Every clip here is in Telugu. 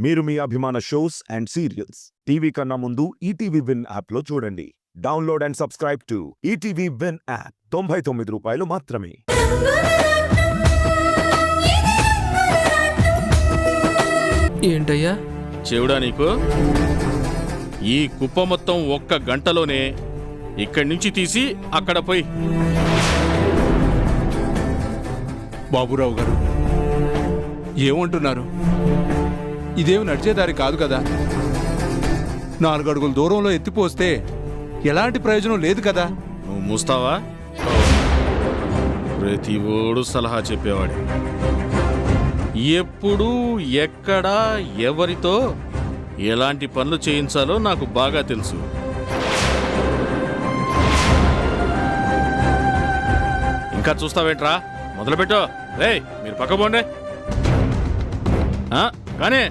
మీరు మీ అభిమాన షోస్ అండ్ సీరియల్స్ టీవీ కన్నా ముందు ఈటీవీ విన్ యాప్లో చూడండి. Download and subscribe to ETV win app. 99 రూపాయలు మాత్రమే. ఏంటయ్యా చెవుడా నీకు? ఈ కుప్ప మొత్తం ఒక్క గంటలోనే ఇక్కడి నుంచి తీసి అక్కడ పోయి. బాబురావు గారు ఏమంటున్నారు? ఇదేమి నడిచేదారి కాదు కదా. 4 అడుగుల దూరంలో ఎత్తిపోస్తే ఎలాంటి ప్రయోజనం లేదు కదా. నువ్వు మూస్తావా? ప్రతి ఓడు సలహా చెప్పేవాడు. ఎప్పుడు ఎక్కడ ఎవరితో ఎలాంటి పనులు చేయించాలో నాకు బాగా తెలుసు. ఇంకా చూస్తావేంట్రా? మొదలుపెట్టో. రేయ్, మీరు పక్క పోండి. కానీ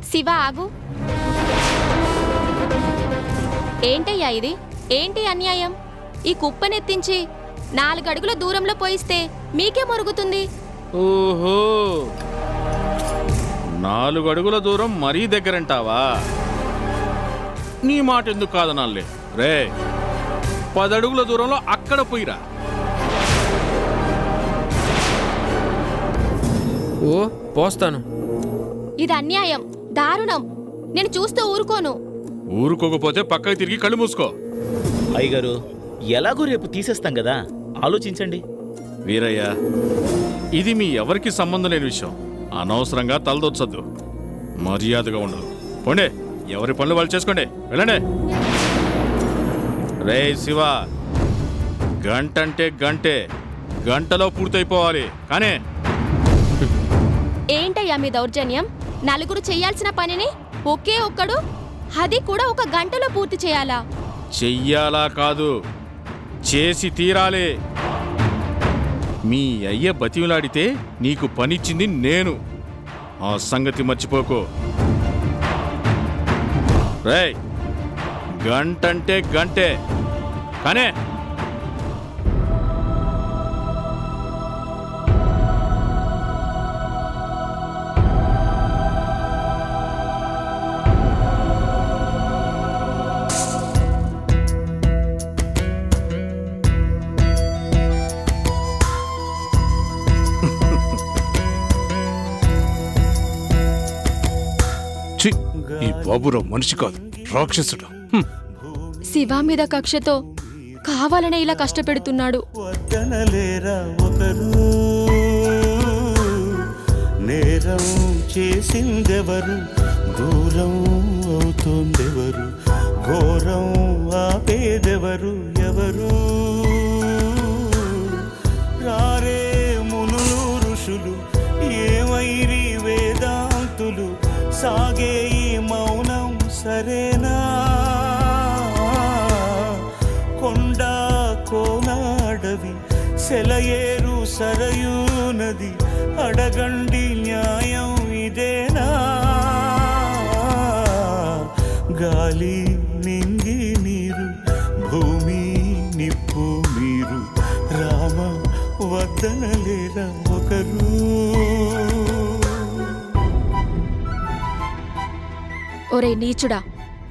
శివ ఆగు. ఏంటయ్యా ఇది? ఏంటి అన్యాయం? ఈ కుప్పనెత్తించి 4 అడుగుల దూరంలో పోయిస్తే మీకే మొరుగుతుంది. ఓహో, 4 అడుగుల దూరం మరీ దగ్గరంటావా? నీ మాట ఎందుకు కాదనాలే. రే, 10 అడుగుల దూరంలో అక్కడ పోయిరా. ఓ పోస్తాను. ఇది అన్యాయం, దారుణం. నేను చూస్తూ ఊరుకోను. ఊరుకోకపోతే పక్కకి తిరిగి కళ్ళు మూసుకో. అయ్యగారు, ఎలాగో రేపు తీసేస్తాం కదా, ఆలోచించండి. వీరయ్య, ఇది మీ ఎవరికి సంబంధం లేని విషయం. అనవసరంగా తలదొచ్చద్దు. మర్యాదగా ఉండదు. పోండే, ఎవరి పనులు వాళ్ళు చేసుకోండి. వెళ్ళండి. రే శివ, గంటంటే గంటే, గంటలో పూర్తయిపోవాలి. కానీ ఏంటయ్యా మీ దౌర్జన్యం? 4 చెయ్యాల్సిన పనిని ఒకే ఒక్కడు, అది కూడా 1 గంటలో పూర్తి చేయాలా? చెయ్యాలా కాదు, చేసి తీరాలి. మీ అయ్య బతిమిలాడితే నీకు పనిచ్చింది నేను. ఆ సంగతి మర్చిపోకు. రేయ్, గంటంటే గంటే. కానీ ఈ బాబురావు మనిషి కాదు, రాక్షసుడు. శివ మీద కక్షతో కావాలనే ఇలా కష్టపెడుతున్నాడు. వద్దనలేరా ఒకరు, నేరం చేసిందెవరు, దూరం అవుతోందెవరు, ఘోరం ఆపేదెవరు, ఎవరు రారే మునులు ఋషులు, ఏమైరి వేదాంతులు, సాగే ఈ మౌనం సరేనా? కొండ కోనాడవి, సెలయేరు సరయూ నది, అడగండి న్యాయం ఇదేనా? గాలి నింగి నీరు, భూమి నిప్పు మీరు, రామ వద్దనలేరా ఒకరు. ఒరే నీచుడా,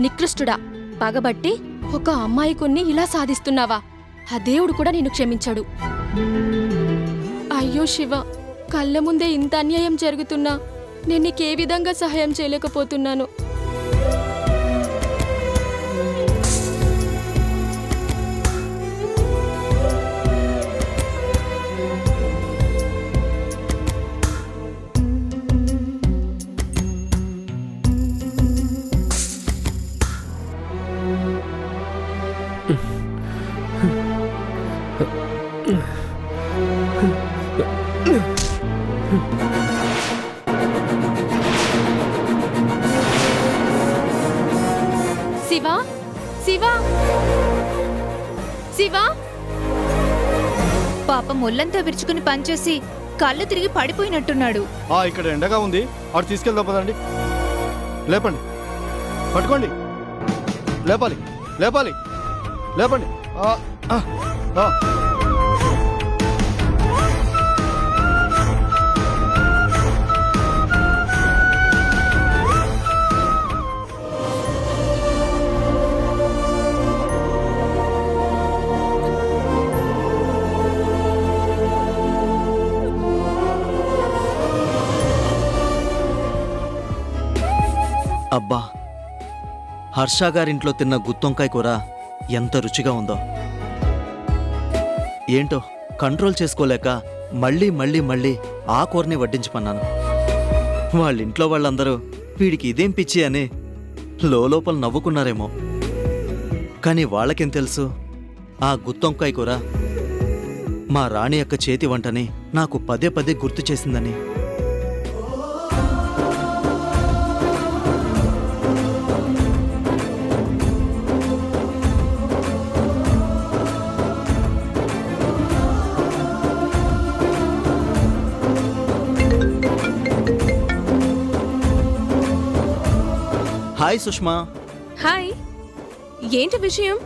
నికృష్టుడా, పగబట్టి ఒక అమ్మాయికున్ని ఇలా సాధిస్తున్నావా? ఆ దేవుడు కూడా నిన్ను క్షమించాడు. అయ్యో శివ, కళ్ళ ముందే ఇంత అన్యాయం జరుగుతున్నా నేను నీకే విధంగా సహాయం చేయలేకపోతున్నాను. శివ, శివ, శివ! పాపం ఒళ్ళంతా విరుచుకుని పనిచేసి కళ్ళు తిరిగి పడిపోయినట్టున్నాడు. ఇక్కడ ఎండగా ఉంది, అటు తీసుకెళ్దాం పదండి. లేపండి, పట్టుకోండి, లేపాలి లేపాలి, లేపండి. ఆ. అబ్బా, హర్ష గారింట్లో తిన్న గుత్తొంకాయ కూర ఎంత రుచిగా ఉందో. ఏంటో కంట్రోల్ చేసుకోలేక మళ్ళీ మళ్ళీ మళ్ళీ ఆ కూరని వడ్డించమన్నాను. వాళ్ళింట్లో వాళ్ళందరూ వీడికి ఇదేం పిచ్చి అని లోపల నవ్వుకున్నారేమో. కానీ వాళ్ళకేం తెలుసు, ఆ గుత్తొంకాయ కూర మా రాణి యొక్క చేతి వంటని నాకు పదే పదే గుర్తు చేసిందని. హాయ్ సుష్మా. హాయ్, ఏంటి విషయం?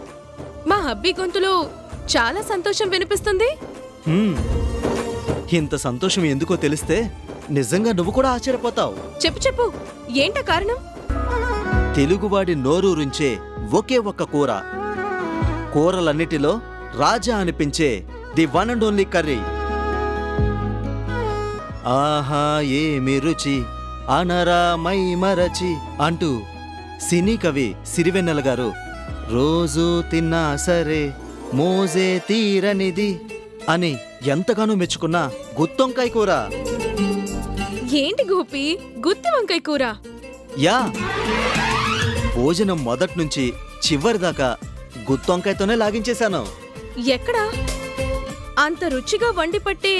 మా హబ్బీ గొంతులో చాలా సంతోషం వినిపిస్తుంది. హ్మ్. ఇంత సంతోషం ఎందుకో తెలిస్తే నిజంగా నువ్వు కూడా ఆశ్చర్యపోతావు. చెప్పు చెప్పు, ఏంట కారణం? తెలుగువాడి నోరూరించే ఒకే ఒక్క కూర, కూరలన్నిటిలో రాజా అనిపించే the one and only curry. ఆహా ఏమి రుచి అనరా మై మరచి అంటూ సినీ కవి సిరివెన్నెల గారు రోజు తిన్నా సరే మోజే తీరనిది అని ఎంతగానో మెచ్చుకున్న గుత్తొంకాయ కూర. ఏంటి గోపి, గుత్తి వంకాయ కూర? యా, భోజనం మొదటి నుంచి చివరి దాకా గుత్తొంకాయతోనే లాగించేశాను. ఎక్కడా? అంత రుచిగా వండి పట్టే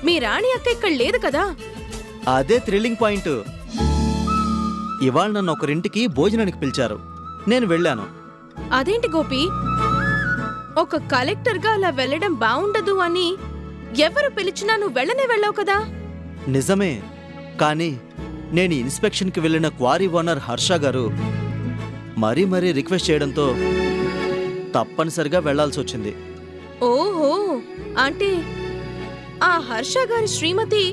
మీ రాణి అక్క ఇక్కడ లేదు కదా? అదే థ్రిల్లింగ్ పాయింట్. ఇవాళ నన్ను ఒకరింటికి భోజనానికి పిలిచారు, నేను వెళ్ళాను. అదేంటి గోపి, ఒక కలెక్టర్గా అలా వెళ్ళడం బావుండదు అని ఎవరు పిలిచినా నువ్వు వెళ్ళనే వెళ్ళావు కదా? నిజమే, కానీ నేను ఇన్స్పెక్షన్కి వెళ్ళిన క్వారీ ఓనర్ హర్ష గారు మరీ మరీ రిక్వెస్ట్ చేయడంతో తప్పనిసరిగా వెళ్లాల్సి వచ్చింది. ఓహో, అంటే ఆ హర్ష గారి శ్రీమతి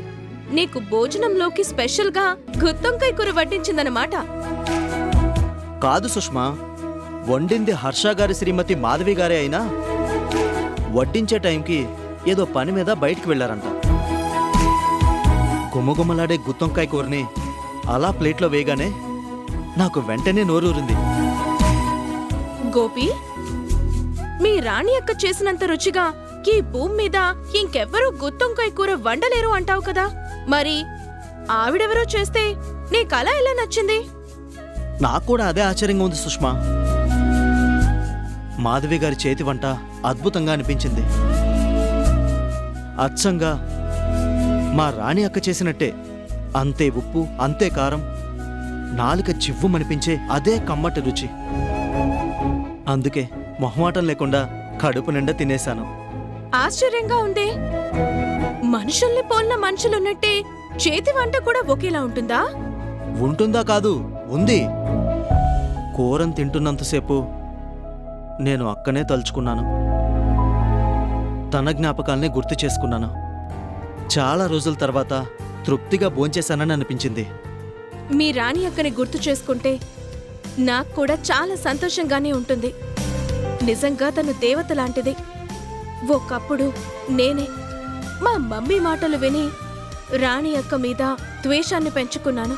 నీకు భోజనంలోకి స్పెషల్గా గుత్తొంకాయ కూర వడ్డించిందన్నమాట. కాదు సుష్మా, వండింది హర్ష గారి శ్రీమతి మాధవి గారే అయినా వడ్డించే టైంకి ఏదో పని మీద బయటికి వెళ్లారంట. గుమ్మగుమ్మలాడే గుత్తొంకాయ కూరని అలా ప్లేట్లో వేయగానే నాకు వెంటనే నోరూరింది. గోపి, మీ రాణి అక్క చేసినంత రుచిగా ఈ భూమి మీద ఇంకెవ్వరూ గుత్తొంకాయ కూర వండలేరు అంటావు కదా? మరి ఆవిడెవరో చేస్తే నీకలా ఎలా నచ్చింది? నాకు కూడా అదే ఆశ్చర్యంగా ఉంది సుష్మా. మాధవి గారి చేతి వంట అద్భుతంగా అనిపించింది. అచ్చంగా మా రాణి అక్క చేసినట్టే, అంతే ఉప్పు, అంతే కారం, నాలుక జివ్వుమనిపించే అదే కమ్మటి రుచి. అందుకే మొహమాటం లేకుండా కడుపు నిండా తినేశాను. ఆశ్చర్యంగా ఉందే, మనుషుల్ని పోన్న మనుషులున్నట్టే చేతి వంట కూడా ఒకేలా ఉంటుందా? ఉంటుందా కాదు, ఉంది. కూరను తింటున్నంతసేపు నేను అక్కనే తలుచుకున్నాను. తన జ్ఞాపకాల్ని గుర్తు చేసుకున్నాను. చాలా రోజుల తర్వాత తృప్తిగా భోంచేశానని అనిపించింది. మీ రాణి అక్కని గుర్తు చేసుకుంటే నాకు కూడా చాలా సంతోషంగానే ఉంటుంది. నిజంగా తను దేవత లాంటిది. ఒకప్పుడు నేనే మా మమ్మీ మాటలు విని రాణి అక్క మీద ద్వేషాన్ని పెంచుకున్నాను.